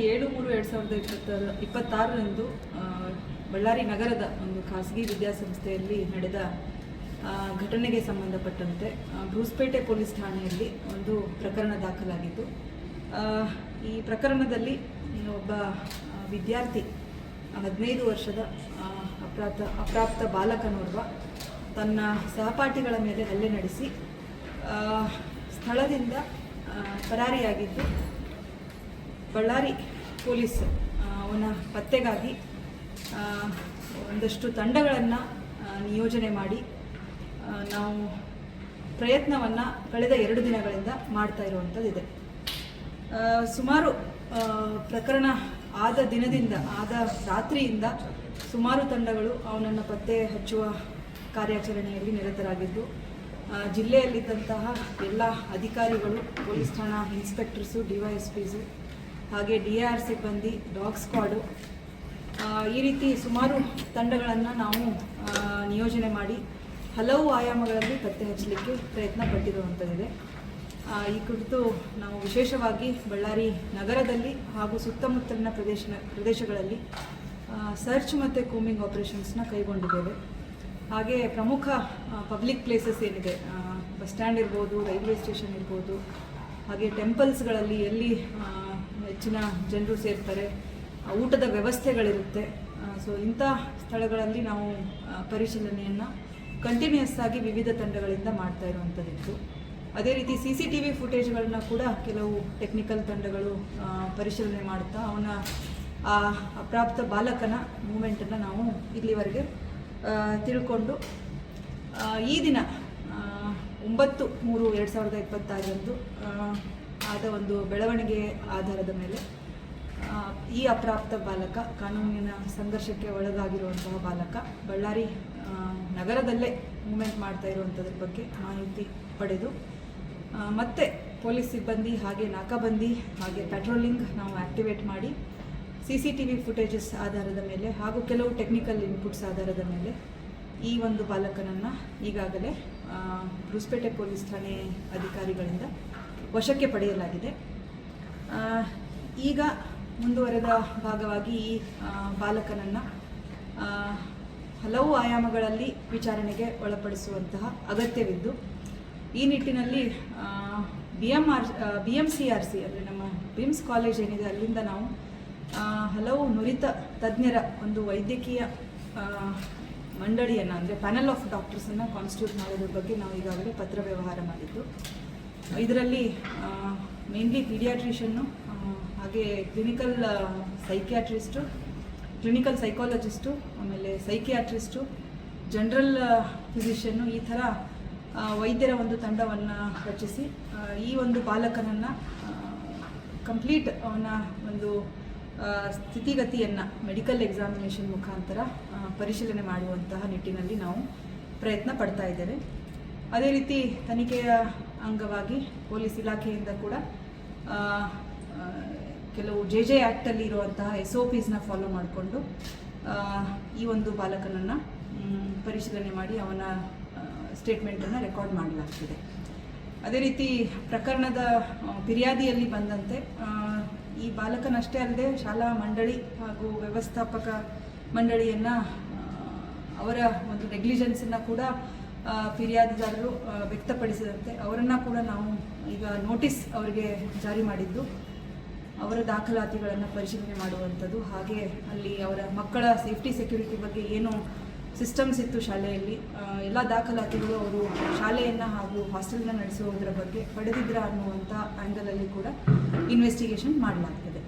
7/3/2026 ಬಳ್ಳಾರಿ ನಗರದ ಒಂದು ಖಾಸಗಿ ವಿದ್ಯಾಸಂಸ್ಥೆಯಲ್ಲಿ ನಡೆದ ಘಟನೆಗೆ ಸಂಬಂಧಪಟ್ಟಂತೆ ಬ್ರೂಸ್ಪೇಟೆ ಪೊಲೀಸ್ ಠಾಣೆಯಲ್ಲಿ ಒಂದು ಪ್ರಕರಣ ದಾಖಲಾಗಿದ್ದು, ಈ ಪ್ರಕರಣದಲ್ಲಿ ಒಬ್ಬ ವಿದ್ಯಾರ್ಥಿ 15 ವರ್ಷದ ಅಪ್ರಾಪ್ತ ಬಾಲಕನೋರ್ವ ತನ್ನ ಸಹಪಾಠಿಗಳ ಮೇಲೆ ಹಲ್ಲೆ ನಡೆಸಿ ಸ್ಥಳದಿಂದ ಪರಾರಿಯಾಗಿದ್ದು, ಬಳ್ಳಾರಿ ಪೊಲೀಸ್ ಅವನ ಪತ್ತೆಗಾಗಿ ಒಂದಷ್ಟು ತಂಡಗಳನ್ನು ನಿಯೋಜನೆ ಮಾಡಿ ನಾವು ಪ್ರಯತ್ನವನ್ನು ಕಳೆದ 2 ದಿನಗಳಿಂದ ಮಾಡ್ತಾ ಇರುವಂಥದ್ದಿದೆ. ಸುಮಾರು ಪ್ರಕರಣ ಆದ ದಿನದಿಂದ ಆದ ರಾತ್ರಿಯಿಂದ ಸುಮಾರು ತಂಡಗಳು ಅವನನ್ನು ಪತ್ತೆ ಹಚ್ಚುವ ಕಾರ್ಯಾಚರಣೆಯಲ್ಲಿ ನಿರತರಾಗಿದ್ದು, ಜಿಲ್ಲೆಯಲ್ಲಿದ್ದಂತಹ ಎಲ್ಲ ಅಧಿಕಾರಿಗಳು, ಪೊಲೀಸ್ ಠಾಣಾ ಇನ್ಸ್ಪೆಕ್ಟರ್ಸು, DYSPಸು, ಹಾಗೆ DAR ಸಿಬ್ಬಂದಿ, ಡಾಗ್ ಸ್ಕ್ವಾಡು, ಈ ರೀತಿ ಸುಮಾರು ತಂಡಗಳನ್ನು ನಾವು ನಿಯೋಜನೆ ಮಾಡಿ ಹಲವು ಆಯಾಮಗಳಲ್ಲಿ ಪತ್ತೆ ಹಚ್ಚಲಿಕ್ಕೆ ಪ್ರಯತ್ನ ಪಟ್ಟಿರುವಂಥದ್ದಿದೆ. ಈ ಕುರಿತು ನಾವು ವಿಶೇಷವಾಗಿ ಬಳ್ಳಾರಿ ನಗರದಲ್ಲಿ ಹಾಗೂ ಸುತ್ತಮುತ್ತಲಿನ ಪ್ರದೇಶಗಳಲ್ಲಿ ಸರ್ಚ್ ಮತ್ತು ಕೂಮಿಂಗ್ ಆಪರೇಷನ್ಸ್ನ ಕೈಗೊಂಡಿದ್ದೇವೆ. ಹಾಗೆ ಪ್ರಮುಖ ಪಬ್ಲಿಕ್ ಪ್ಲೇಸಸ್ ಏನಿದೆ, ಬಸ್ ಸ್ಟ್ಯಾಂಡ್ ಇರ್ಬೋದು, ರೈಲ್ವೆ ಸ್ಟೇಷನ್ ಇರ್ಬೋದು, ಹಾಗೆ ಟೆಂಪಲ್ಸ್ಗಳಲ್ಲಿ ಎಲ್ಲಿ ಹೆಚ್ಚಿನ ಜನರು ಸೇರ್ತಾರೆ, ಊಟದ ವ್ಯವಸ್ಥೆಗಳಿರುತ್ತೆ, ಸೊ ಇಂಥ ಸ್ಥಳಗಳಲ್ಲಿ ನಾವು ಪರಿಶೀಲನೆಯನ್ನು ಕಂಟಿನ್ಯೂಸ್ ಆಗಿ ವಿವಿಧ ತಂಡಗಳಿಂದ ಮಾಡ್ತಾ ಇರುವಂಥದ್ದಿತ್ತು. ಅದೇ ರೀತಿ CCTV ಫುಟೇಜ್ಗಳನ್ನ ಕೂಡ ಕೆಲವು ಟೆಕ್ನಿಕಲ್ ತಂಡಗಳು ಪರಿಶೀಲನೆ ಮಾಡ್ತಾ ಅವನ ಆ ಅಪ್ರಾಪ್ತ ಬಾಲಕನ ಮೂಮೆಂಟನ್ನು ನಾವು ಇಲ್ಲಿವರೆಗೆ ತಿಳ್ಕೊಂಡು ಈ ದಿನ 9/3/2026 ಆದ ಒಂದು ಬೆಳವಣಿಗೆ ಆಧಾರದ ಮೇಲೆ ಈ ಅಪ್ರಾಪ್ತ ಬಾಲಕ, ಕಾನೂನಿನ ಸಂಘರ್ಷಕ್ಕೆ ಒಳಗಾಗಿರುವಂತಹ ಬಾಲಕ ಬಳ್ಳಾರಿ ನಗರದಲ್ಲೇ ಮೂವ್ಮೆಂಟ್ ಮಾಡ್ತಾ ಇರುವಂಥದ್ರ ಬಗ್ಗೆ ಮಾಹಿತಿ ಪಡೆದು ಮತ್ತೆ ಪೊಲೀಸ್ ಸಿಬ್ಬಂದಿ ಹಾಗೆ ನಾಕಾಬಂದಿ ಹಾಗೆ ಪ್ಯಾಟ್ರೋಲಿಂಗ್ ನಾವು ಆ್ಯಕ್ಟಿವೇಟ್ ಮಾಡಿ CCTV ಫುಟೇಜಸ್ ಆಧಾರದ ಮೇಲೆ ಹಾಗೂ ಕೆಲವು ಟೆಕ್ನಿಕಲ್ ಇನ್ಪುಟ್ಸ್ ಆಧಾರದ ಮೇಲೆ ಈ ಒಂದು ಬಾಲಕನನ್ನು ಈಗಾಗಲೇ ಬ್ರೂಸ್ಪೇಟೆ ಪೊಲೀಸ್ ಠಾಣೆ ಅಧಿಕಾರಿಗಳಿಂದ ವಶಕ್ಕೆ ಪಡೆಯಲಾಗಿದೆ. ಈಗ ಮುಂದುವರೆದ ಭಾಗವಾಗಿ ಈ ಬಾಲಕನನ್ನು ಹಲವು ಆಯಾಮಗಳಲ್ಲಿ ವಿಚಾರಣೆಗೆ ಒಳಪಡಿಸುವಂತಹ ಅಗತ್ಯವಿದ್ದು, ಈ ನಿಟ್ಟಿನಲ್ಲಿ BMCRC ಅಂದರೆ ನಮ್ಮ ಬಿಮ್ಸ್ ಕಾಲೇಜ್ ಏನಿದೆ ಅಲ್ಲಿಂದ ನಾವು ಹಲವು ನುರಿತ ತಜ್ಞರ ಒಂದು ವೈದ್ಯಕೀಯ ಮಂಡಳಿಯನ್ನು ಅಂದರೆ ಪ್ಯಾನಲ್ ಆಫ್ ಡಾಕ್ಟರ್ಸನ್ನು ಕಾನ್ಸ್ಟಿಟ್ಯೂಟ್ ಮಾಡೋದ್ರ ಬಗ್ಗೆ ನಾವು ಈಗಾಗಲೇ ಪತ್ರ ವ್ಯವಹಾರ ಮಾಡಿದ್ದು. ಇದರಲ್ಲಿ ಮೇನ್ಲಿ ಪೀಡಿಯಾಟ್ರಿಷನ್ನು, ಹಾಗೆ ಕ್ಲಿನಿಕಲ್ ಸೈಕ್ಯಾಟ್ರಿಸ್ಟು, ಕ್ಲಿನಿಕಲ್ ಸೈಕಾಲಜಿಸ್ಟು, ಆಮೇಲೆ ಸೈಕಿಯಾಟ್ರಿಸ್ಟು, ಜನರಲ್ ಫಿಸಿಷಿಯನ್ನು, ಈ ಥರ ವೈದ್ಯರ ಒಂದು ತಂಡವನ್ನು ರಚಿಸಿ ಈ ಒಂದು ಬಾಲಕನನ್ನು ಕಂಪ್ಲೀಟ್ ಅವನ ಒಂದು ಸ್ಥಿತಿಗತಿಯನ್ನು ಮೆಡಿಕಲ್ ಎಕ್ಸಾಮಿನೇಷನ್ ಮುಖಾಂತರ ಪರಿಶೀಲನೆ ಮಾಡುವಂತಹ ನಿಟ್ಟಿನಲ್ಲಿ ನಾವು ಪ್ರಯತ್ನ ಪಡ್ತಾ ಇದ್ದೇವೆ. ಅದೇ ರೀತಿ ತನಿಖೆಯ ಅಂಗವಾಗಿ ಪೊಲೀಸ್ ಇಲಾಖೆಯಿಂದ ಕೂಡ ಕೆಲವು JJ ಆ್ಯಕ್ಟಲ್ಲಿ ಇರುವಂತಹ SOPsನ ಫಾಲೋ ಮಾಡಿಕೊಂಡು ಈ ಒಂದು ಬಾಲಕನನ್ನು ಪರಿಶೀಲನೆ ಮಾಡಿ ಅವನ ಸ್ಟೇಟ್ಮೆಂಟನ್ನು ರೆಕಾರ್ಡ್ ಮಾಡಲಾಗ್ತಿದೆ. ಅದೇ ರೀತಿ ಪ್ರಕರಣದ ಫಿರ್ಯಾದಿಯಲ್ಲಿ ಬಂದಂತೆ ಈ ಬಾಲಕನಷ್ಟೇ ಅಲ್ಲದೆ ಶಾಲಾ ಮಂಡಳಿ ಹಾಗೂ ವ್ಯವಸ್ಥಾಪಕ ಮಂಡಳಿಯನ್ನು ಅವರ ಒಂದು ನೆಗ್ಲಿಜೆನ್ಸನ್ನು ಕೂಡ ಫಿರ್ಯಾದಿದಾರರು ವ್ಯಕ್ತಪಡಿಸಿದಂತೆ ಅವರನ್ನು ಕೂಡ ನಾವು ಈಗ ನೋಟಿಸ್ ಅವರಿಗೆ ಜಾರಿ ಮಾಡಿದ್ದು, ಅವರ ದಾಖಲಾತಿಗಳನ್ನು ಪರಿಶೀಲನೆ ಮಾಡುವಂಥದ್ದು, ಹಾಗೆ ಅಲ್ಲಿ ಅವರ ಮಕ್ಕಳ ಸೇಫ್ಟಿ ಸೆಕ್ಯೂರಿಟಿ ಬಗ್ಗೆ ಏನು ಸಿಸ್ಟಮ್ಸ್ ಇತ್ತು ಶಾಲೆಯಲ್ಲಿ, ಎಲ್ಲ ದಾಖಲಾತಿಗಳು ಅವರು ಶಾಲೆಯನ್ನು ಹಾಗೂ ಹಾಸ್ಟೆಲ್ನ ನಡೆಸುವುದರ ಬಗ್ಗೆ ಪಡೆದಿದ್ರ ಅನ್ನುವಂಥ ಆ್ಯಂಗಲಲ್ಲಿ ಕೂಡ ಇನ್ವೆಸ್ಟಿಗೇಷನ್ ಮಾಡಲಾಗ್ತದೆ.